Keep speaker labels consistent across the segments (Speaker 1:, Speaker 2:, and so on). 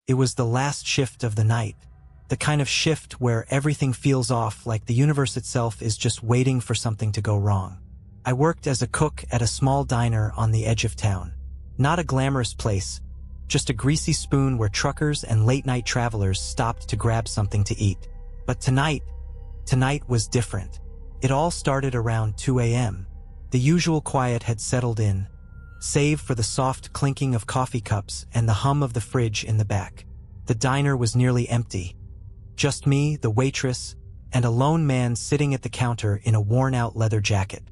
Speaker 1: It was the last shift of the night. The kind of shift where everything feels off, like the universe itself is just waiting for something to go wrong. I worked as a cook at a small diner on the edge of town. Not a glamorous place, just a greasy spoon where truckers and late-night travelers stopped to grab something to eat. But tonight was different. It all started around 2 a.m. The usual quiet had settled in, save for the soft clinking of coffee cups and the hum of the fridge in the back. The diner was nearly empty. Just me, the waitress, and a lone man sitting at the counter in a worn-out leather jacket.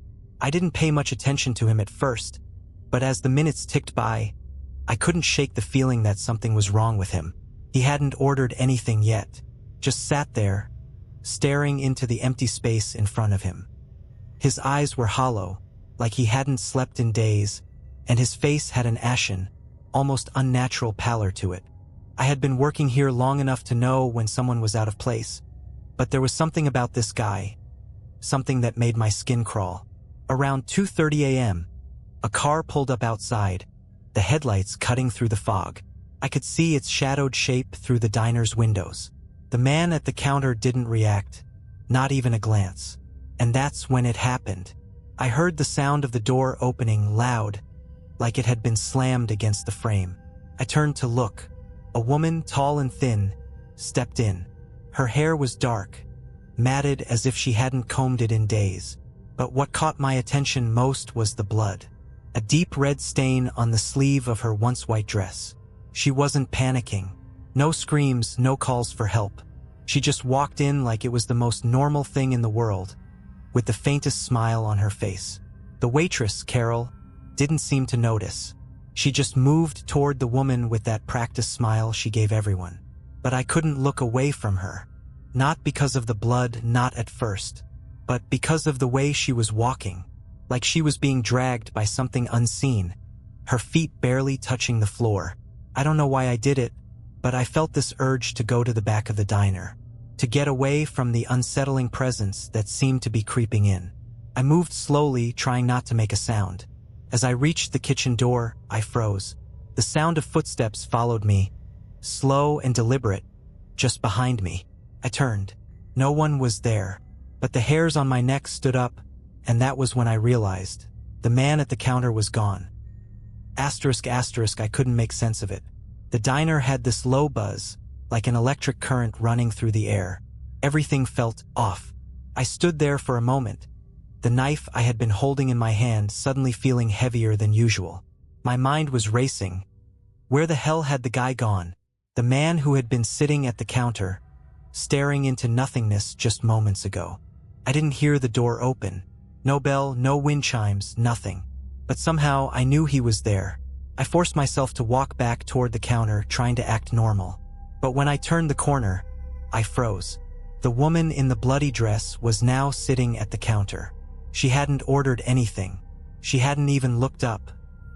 Speaker 1: I didn't pay much attention to him at first, but as the minutes ticked by, I couldn't shake the feeling that something was wrong with him. He hadn't ordered anything yet, just sat there, staring into the empty space in front of him. His eyes were hollow, like he hadn't slept in days, and his face had an ashen, almost unnatural pallor to it. I had been working here long enough to know when someone was out of place, but there was something about this guy, something that made my skin crawl. Around 2:30 a.m., a car pulled up outside, the headlights cutting through the fog. I could see its shadowed shape through the diner's windows. The man at the counter didn't react, not even a glance. And that's when it happened. I heard the sound of the door opening loud, like it had been slammed against the frame. I turned to look. A woman, tall and thin, stepped in. Her hair was dark, matted as if she hadn't combed it in days. But what caught my attention most was the blood. A deep red stain on the sleeve of her once white dress. She wasn't panicking. No screams, no calls for help. She just walked in like it was the most normal thing in the world, with the faintest smile on her face. The waitress, Carol, didn't seem to notice. She just moved toward the woman with that practiced smile she gave everyone. But I couldn't look away from her. Not because of the blood, not at first, but because of the way she was walking, like she was being dragged by something unseen, her feet barely touching the floor. I don't know why I did it, but I felt this urge to go to the back of the diner, to get away from the unsettling presence that seemed to be creeping in. I moved slowly, trying not to make a sound. As I reached the kitchen door, I froze. The sound of footsteps followed me, slow and deliberate, just behind me. I turned. No one was there, but the hairs on my neck stood up, and that was when I realized. The man at the counter was gone. ***, I couldn't make sense of it. The diner had this low buzz, like an electric current running through the air. Everything felt off. I stood there for a moment, the knife I had been holding in my hand suddenly feeling heavier than usual. My mind was racing. Where the hell had the guy gone? The man who had been sitting at the counter, staring into nothingness just moments ago. I didn't hear the door open. No bell, no wind chimes, nothing. But somehow I knew he was there. I forced myself to walk back toward the counter, trying to act normal. But when I turned the corner, I froze. The woman in the bloody dress was now sitting at the counter. She hadn't ordered anything. She hadn't even looked up.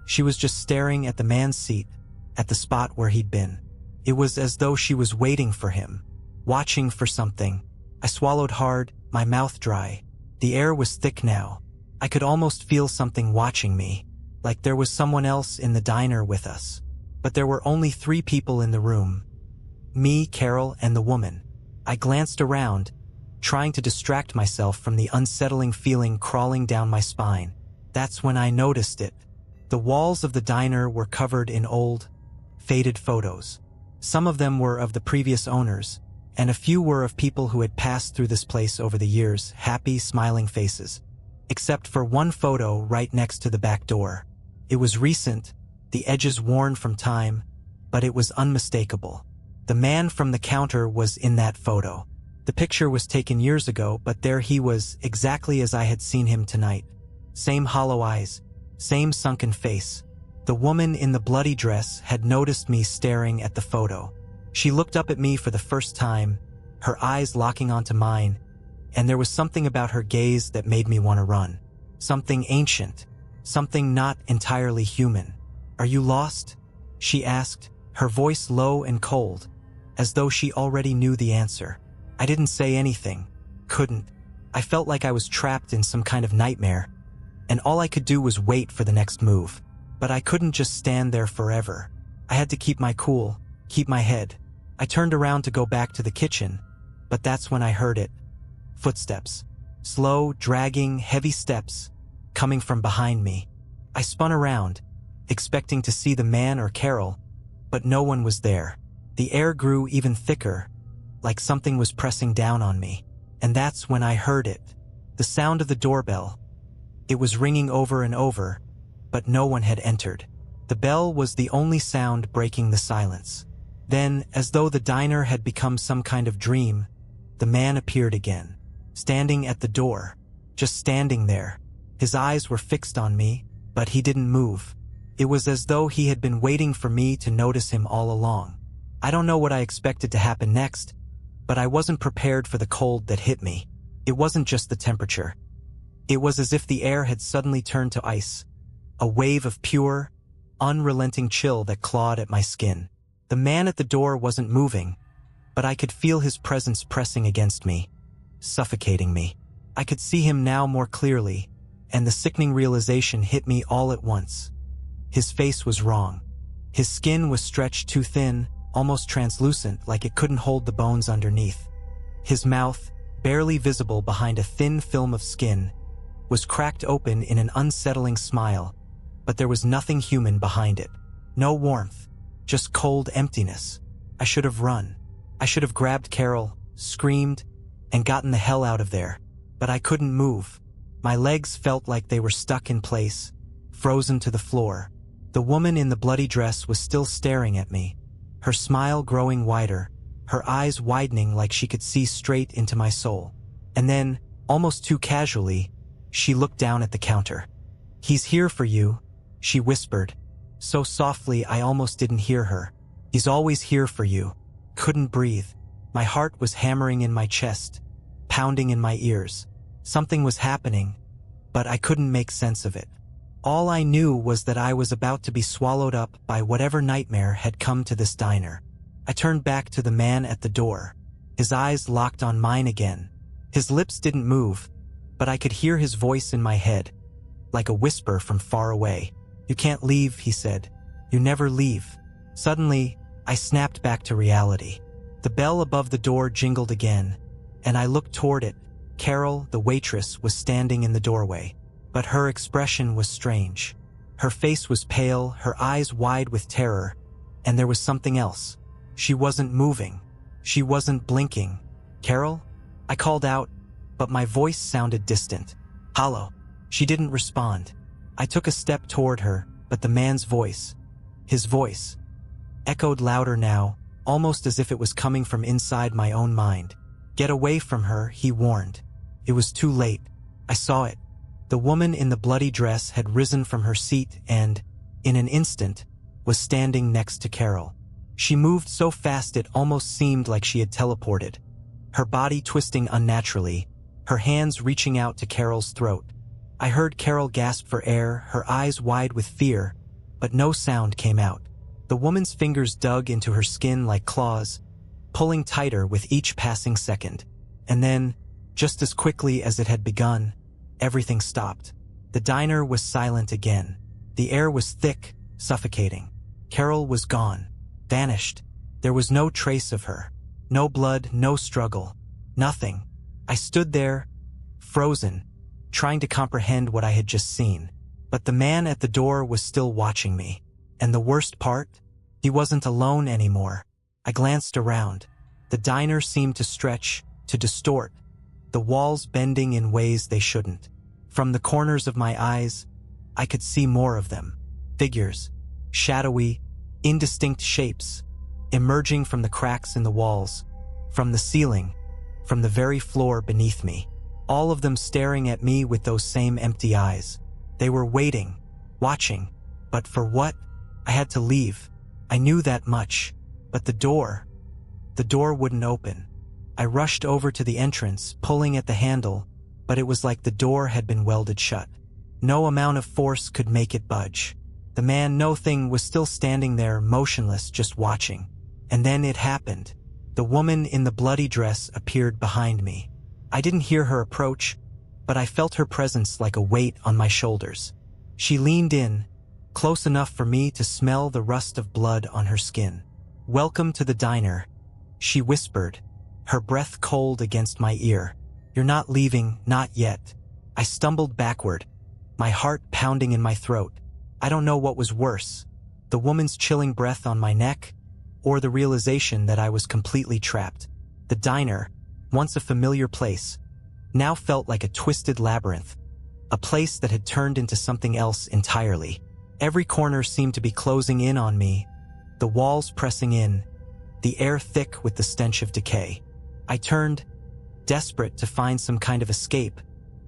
Speaker 1: She was just staring at the man's seat, at the spot where he'd been. It was as though she was waiting for him, watching for something. I swallowed hard, my mouth dry. The air was thick now. I could almost feel something watching me, like there was someone else in the diner with us. But there were only 3 people in the room. Me, Carol, and the woman. I glanced around, trying to distract myself from the unsettling feeling crawling down my spine. That's when I noticed it. The walls of the diner were covered in old, faded photos. Some of them were of the previous owners, and a few were of people who had passed through this place over the years, happy, smiling faces. Except for one photo right next to the back door. It was recent, the edges worn from time, but it was unmistakable. The man from the counter was in that photo. The picture was taken years ago, but there he was, exactly as I had seen him tonight. Same hollow eyes, same sunken face. The woman in the bloody dress had noticed me staring at the photo. She looked up at me for the first time, her eyes locking onto mine, and there was something about her gaze that made me want to run. Something ancient, something not entirely human. "Are you lost?" she asked, her voice low and cold, as though she already knew the answer. I didn't say anything, couldn't. I felt like I was trapped in some kind of nightmare, and all I could do was wait for the next move. But I couldn't just stand there forever. I had to keep my cool, Keep my head. I turned around to go back to the kitchen, but that's when I heard it. Footsteps. Slow, dragging, heavy steps, coming from behind me. I spun around, expecting to see the man or Carol, but no one was there. The air grew even thicker, like something was pressing down on me. And that's when I heard it. The sound of the doorbell. It was ringing over and over, but no one had entered. The bell was the only sound breaking the silence. Then, as though the diner had become some kind of dream, the man appeared again, standing at the door, just standing there. His eyes were fixed on me, but he didn't move. It was as though he had been waiting for me to notice him all along. I don't know what I expected to happen next, but I wasn't prepared for the cold that hit me. It wasn't just the temperature. It was as if the air had suddenly turned to ice, a wave of pure, unrelenting chill that clawed at my skin. The man at the door wasn't moving, but I could feel his presence pressing against me, suffocating me. I could see him now more clearly, and the sickening realization hit me all at once. His face was wrong. His skin was stretched too thin, almost translucent, like it couldn't hold the bones underneath. His mouth, barely visible behind a thin film of skin, was cracked open in an unsettling smile, but there was nothing human behind it. No warmth, just cold emptiness. I should have run. I should have grabbed Carol, screamed, and gotten the hell out of there. But I couldn't move. My legs felt like they were stuck in place, frozen to the floor. The woman in the bloody dress was still staring at me, her smile growing wider, her eyes widening like she could see straight into my soul. And then, almost too casually, she looked down at the counter. "He's here for you," she whispered, so softly I almost didn't hear her. "He's always here for you." Couldn't breathe. My heart was hammering in my chest, pounding in my ears. Something was happening, but I couldn't make sense of it. All I knew was that I was about to be swallowed up by whatever nightmare had come to this diner. I turned back to the man at the door. His eyes locked on mine again. His lips didn't move, but I could hear his voice in my head, like a whisper from far away. "You can't leave," he said. "You never leave." Suddenly, I snapped back to reality. The bell above the door jingled again, and I looked toward it. Carol, the waitress, was standing in the doorway, but her expression was strange. Her face was pale, her eyes wide with terror, and there was something else. She wasn't moving. She wasn't blinking. "Carol?" I called out, but my voice sounded distant. "Hollow." She didn't respond. I took a step toward her, but the man's voice, his voice, echoed louder now, almost as if it was coming from inside my own mind. "Get away from her," he warned. It was too late. I saw it. The woman in the bloody dress had risen from her seat and, in an instant, was standing next to Carol. She moved so fast it almost seemed like she had teleported, her body twisting unnaturally, her hands reaching out to Carol's throat. I heard Carol gasp for air, her eyes wide with fear, but no sound came out. The woman's fingers dug into her skin like claws, pulling tighter with each passing second. And then, just as quickly as it had begun, everything stopped. The diner was silent again. The air was thick, suffocating. Carol was gone, vanished. There was no trace of her. No blood, no struggle. Nothing. I stood there, frozen, trying to comprehend what I had just seen. But the man at the door was still watching me. And the worst part? He wasn't alone anymore. I glanced around. The diner seemed to stretch, to distort, the walls bending in ways they shouldn't. From the corners of my eyes, I could see more of them. Figures, shadowy, indistinct shapes, emerging from the cracks in the walls, from the ceiling, from the very floor beneath me. All of them staring at me with those same empty eyes. They were waiting, watching. But for what? I had to leave. I knew that much. But the door wouldn't open. I rushed over to the entrance, pulling at the handle, but it was like the door had been welded shut. No amount of force could make it budge. The man, no thing, was still standing there, motionless, just watching. And then it happened. The woman in the bloody dress appeared behind me. I didn't hear her approach, but I felt her presence like a weight on my shoulders. She leaned in, close enough for me to smell the rust of blood on her skin. "Welcome to the diner," she whispered, her breath cold against my ear. "You're not leaving, not yet." I stumbled backward, my heart pounding in my throat. I don't know what was worse, the woman's chilling breath on my neck, or the realization that I was completely trapped. The diner, once a familiar place, now felt like a twisted labyrinth, a place that had turned into something else entirely. Every corner seemed to be closing in on me, the walls pressing in, the air thick with the stench of decay. I turned, desperate to find some kind of escape,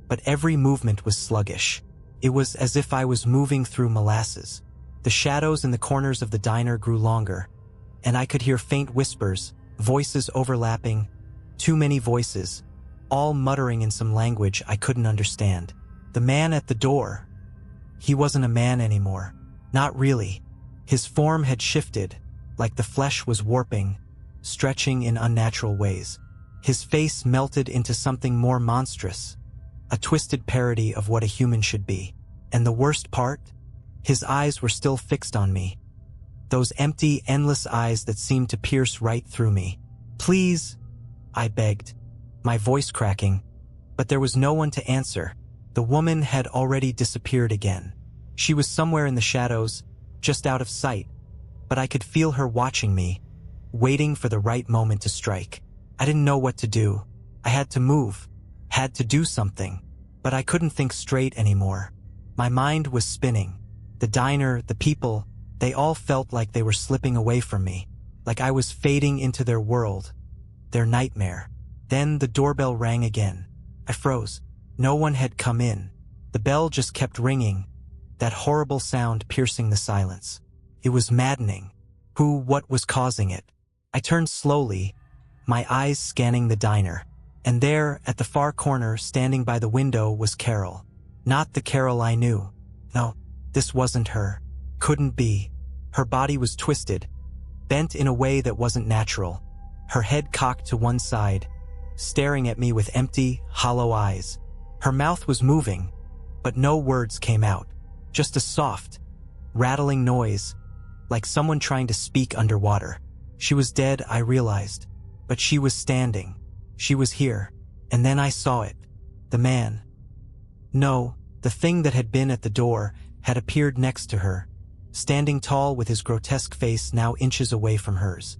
Speaker 1: but every movement was sluggish. It was as if I was moving through molasses. The shadows in the corners of the diner grew longer, and I could hear faint whispers, voices overlapping, too many voices, all muttering in some language I couldn't understand. The man at the door, he wasn't a man anymore. Not really. His form had shifted, like the flesh was warping, stretching in unnatural ways. His face melted into something more monstrous, a twisted parody of what a human should be. And the worst part? His eyes were still fixed on me. Those empty, endless eyes that seemed to pierce right through me. "Please," I begged, my voice cracking, but there was no one to answer. The woman had already disappeared again. She was somewhere in the shadows, just out of sight, but I could feel her watching me, waiting for the right moment to strike. I didn't know what to do. I had to move, had to do something, but I couldn't think straight anymore. My mind was spinning. The diner, the people, they all felt like they were slipping away from me, like I was fading into their world, their nightmare. Then the doorbell rang again. I froze. No one had come in. The bell just kept ringing, that horrible sound piercing the silence. It was maddening. What was causing it? I turned slowly, my eyes scanning the diner. And there, at the far corner, standing by the window, was Carol. Not the Carol I knew. No, this wasn't her. Couldn't be. Her body was twisted, bent in a way that wasn't natural. Her head cocked to one side, staring at me with empty, hollow eyes. Her mouth was moving, but no words came out. Just a soft, rattling noise, like someone trying to speak underwater. She was dead, I realized, but she was standing. She was here. And then I saw it. The man. No, the thing that had been at the door had appeared next to her, standing tall with his grotesque face now inches away from hers.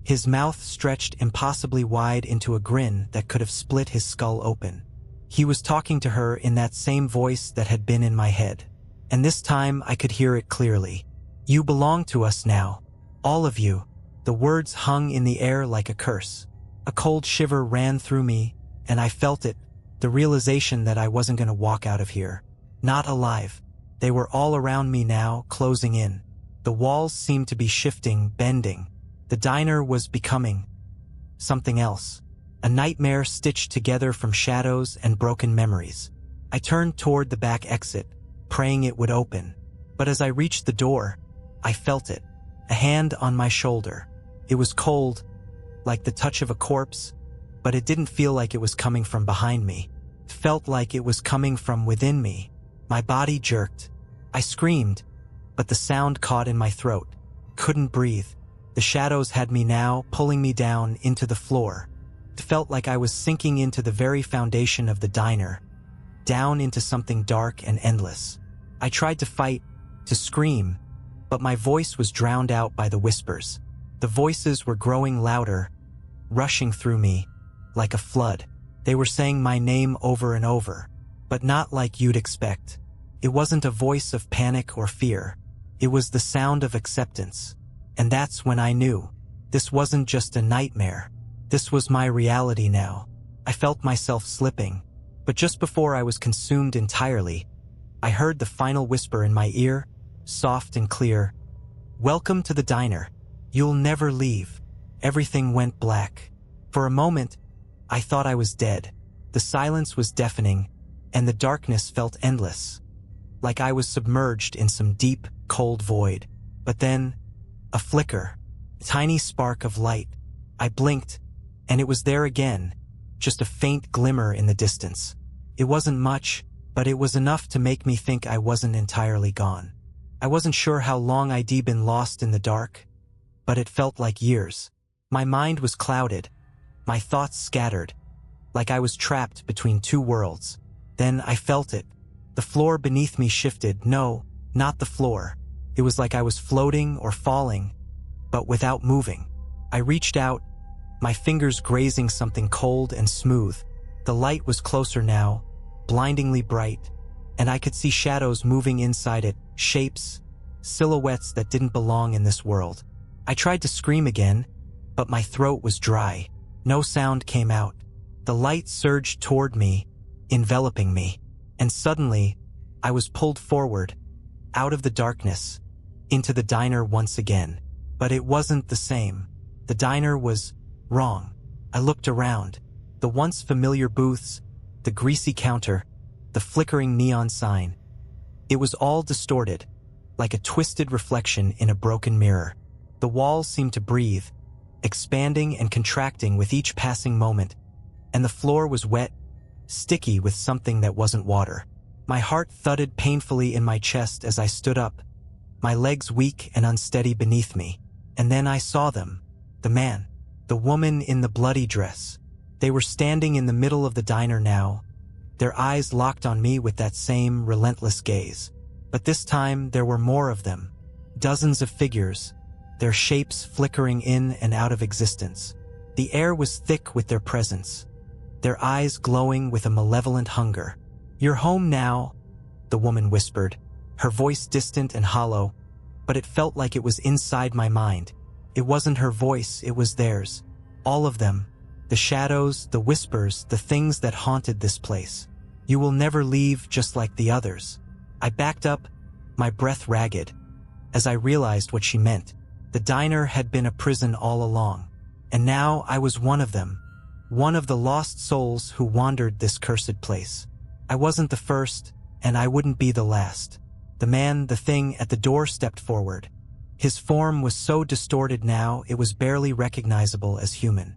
Speaker 1: His mouth stretched impossibly wide into a grin that could have split his skull open. He was talking to her in that same voice that had been in my head. And this time I could hear it clearly. "You belong to us now. All of you." The words hung in the air like a curse. A cold shiver ran through me, and I felt it, the realization that I wasn't going to walk out of here. Not alive. They were all around me now, closing in. The walls seemed to be shifting, bending. The diner was becoming something else. A nightmare stitched together from shadows and broken memories. I turned toward the back exit, praying it would open. But as I reached the door, I felt it. A hand on my shoulder. It was cold, like the touch of a corpse, but it didn't feel like it was coming from behind me. It felt like it was coming from within me. My body jerked. I screamed, but the sound caught in my throat. Couldn't breathe. The shadows had me now, pulling me down into the floor. It felt like I was sinking into the very foundation of the diner, down into something dark and endless. I tried to fight, to scream, but my voice was drowned out by the whispers. The voices were growing louder, rushing through me, like a flood. They were saying my name over and over, but not like you'd expect. It wasn't a voice of panic or fear. It was the sound of acceptance. And that's when I knew. This wasn't just a nightmare. This was my reality now. I felt myself slipping, but just before I was consumed entirely, I heard the final whisper in my ear, soft and clear. "Welcome to the diner. You'll never leave." Everything went black. For a moment, I thought I was dead. The silence was deafening, and the darkness felt endless, like I was submerged in some deep, cold void. But then, a flicker, a tiny spark of light. I blinked, and it was there again, just a faint glimmer in the distance. It wasn't much, but it was enough to make me think I wasn't entirely gone. I wasn't sure how long I'd been lost in the dark, but it felt like years. My mind was clouded, my thoughts scattered, like I was trapped between two worlds. Then I felt it. The floor beneath me shifted. No, not the floor. It was like I was floating or falling, but without moving. I reached out, my fingers grazing something cold and smooth. The light was closer now, blindingly bright, and I could see shadows moving inside it, shapes, silhouettes that didn't belong in this world. I tried to scream again, but my throat was dry. No sound came out. The light surged toward me, enveloping me, and suddenly, I was pulled forward, out of the darkness, into the diner once again. But it wasn't the same. The diner was wrong. I looked around. The once familiar booths, the greasy counter, the flickering neon sign. It was all distorted, like a twisted reflection in a broken mirror. The walls seemed to breathe, expanding and contracting with each passing moment, and the floor was wet, sticky with something that wasn't water. My heart thudded painfully in my chest as I stood up, my legs weak and unsteady beneath me. And then I saw them, the man, the woman in the bloody dress. They were standing in the middle of the diner now, their eyes locked on me with that same relentless gaze. But this time there were more of them, dozens of figures, their shapes flickering in and out of existence. The air was thick with their presence, their eyes glowing with a malevolent hunger. "You're home now," the woman whispered, her voice distant and hollow, but it felt like it was inside my mind. It wasn't her voice, it was theirs. All of them. The shadows, the whispers, the things that haunted this place. "You will never leave just like the others." I backed up, my breath ragged, as I realized what she meant. The diner had been a prison all along, and now I was one of them, one of the lost souls who wandered this cursed place. I wasn't the first, and I wouldn't be the last. The man, the thing at the door stepped forward. His form was so distorted now it was barely recognizable as human.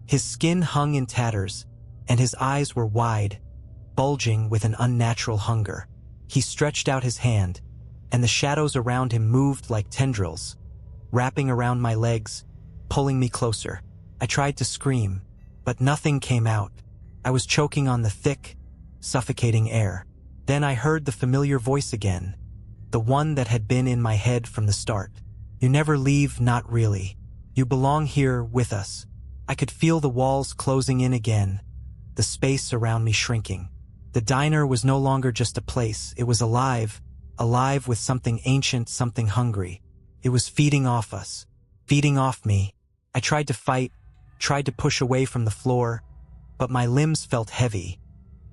Speaker 1: His skin hung in tatters, and his eyes were wide, bulging with an unnatural hunger. He stretched out his hand, and the shadows around him moved like tendrils, wrapping around my legs, pulling me closer. I tried to scream, but nothing came out. I was choking on the thick, suffocating air. Then I heard the familiar voice again, the one that had been in my head from the start. "You never leave, not really. You belong here with us." I could feel the walls closing in again, the space around me shrinking. The diner was no longer just a place, it was alive, alive with something ancient, something hungry. It was feeding off us, feeding off me. I tried to fight, tried to push away from the floor, but my limbs felt heavy,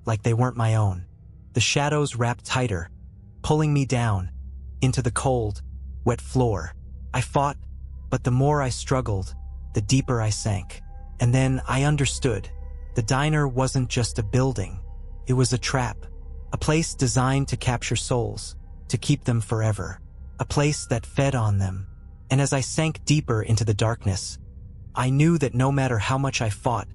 Speaker 1: like they weren't my own. The shadows wrapped tighter, pulling me down, into the cold, wet floor. I fought, but the more I struggled, the deeper I sank. And then I understood. The diner wasn't just a building. It was a trap, a place designed to capture souls, to keep them forever, a place that fed on them. And as I sank deeper into the darkness, I knew that no matter how much I fought,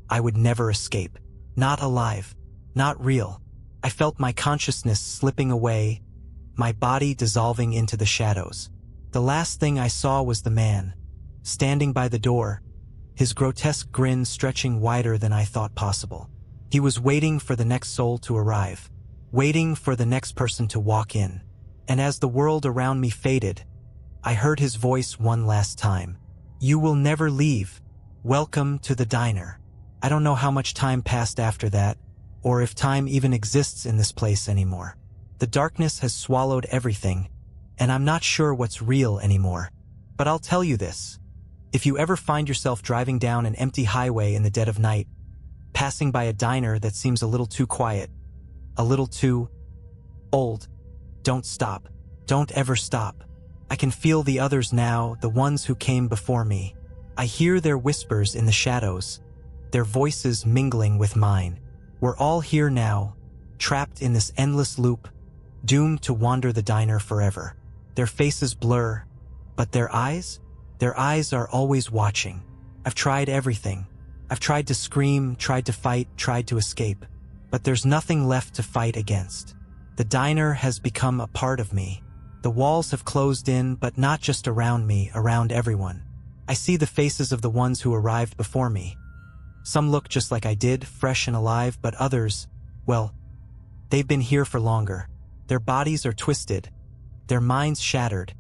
Speaker 1: I would never escape. Not alive, not real. I felt my consciousness slipping away, my body dissolving into the shadows. The last thing I saw was the man, standing by the door, his grotesque grin stretching wider than I thought possible. He was waiting for the next soul to arrive, waiting for the next person to walk in. And as the world around me faded, I heard his voice one last time. "You will never leave. Welcome to the diner." I don't know how much time passed after that, or if time even exists in this place anymore. The darkness has swallowed everything, and I'm not sure what's real anymore. But I'll tell you this. If you ever find yourself driving down an empty highway in the dead of night, passing by a diner that seems a little too quiet, a little too old, don't stop. Don't ever stop. I can feel the others now, the ones who came before me. I hear their whispers in the shadows, their voices mingling with mine. We're all here now, trapped in this endless loop, doomed to wander the diner forever. Their faces blur, but their eyes are always watching. I've tried everything. I've tried to scream, tried to fight, tried to escape, but there's nothing left to fight against. The diner has become a part of me, The walls have closed in, but not just around me, around everyone. I see the faces of the ones who arrived before me. Some look just like I did, fresh and alive, but others, well, they've been here for longer. Their bodies are twisted, their minds shattered,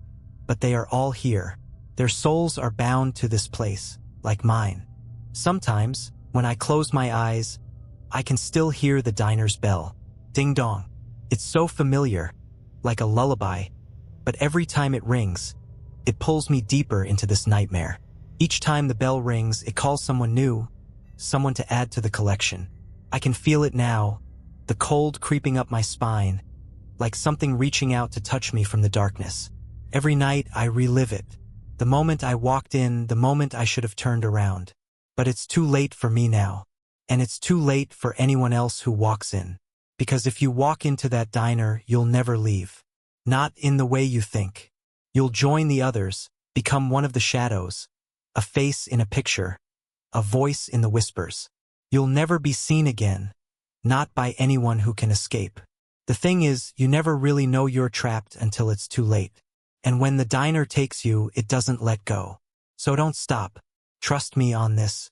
Speaker 1: but they are all here. Their souls are bound to this place, like mine. Sometimes, when I close my eyes, I can still hear the diner's bell. Ding dong. It's so familiar, like a lullaby, but every time it rings, it pulls me deeper into this nightmare. Each time the bell rings, it calls someone new, someone to add to the collection. I can feel it now, the cold creeping up my spine, like something reaching out to touch me from the darkness. Every night I relive it. The moment I walked in, the moment I should have turned around. But it's too late for me now. And it's too late for anyone else who walks in. Because if you walk into that diner, you'll never leave. Not in the way you think. You'll join the others, become one of the shadows, a face in a picture, a voice in the whispers. You'll never be seen again, not by anyone who can escape. The thing is, you never really know you're trapped until it's too late. And when the diner takes you, it doesn't let go. So don't stop. Trust me on this.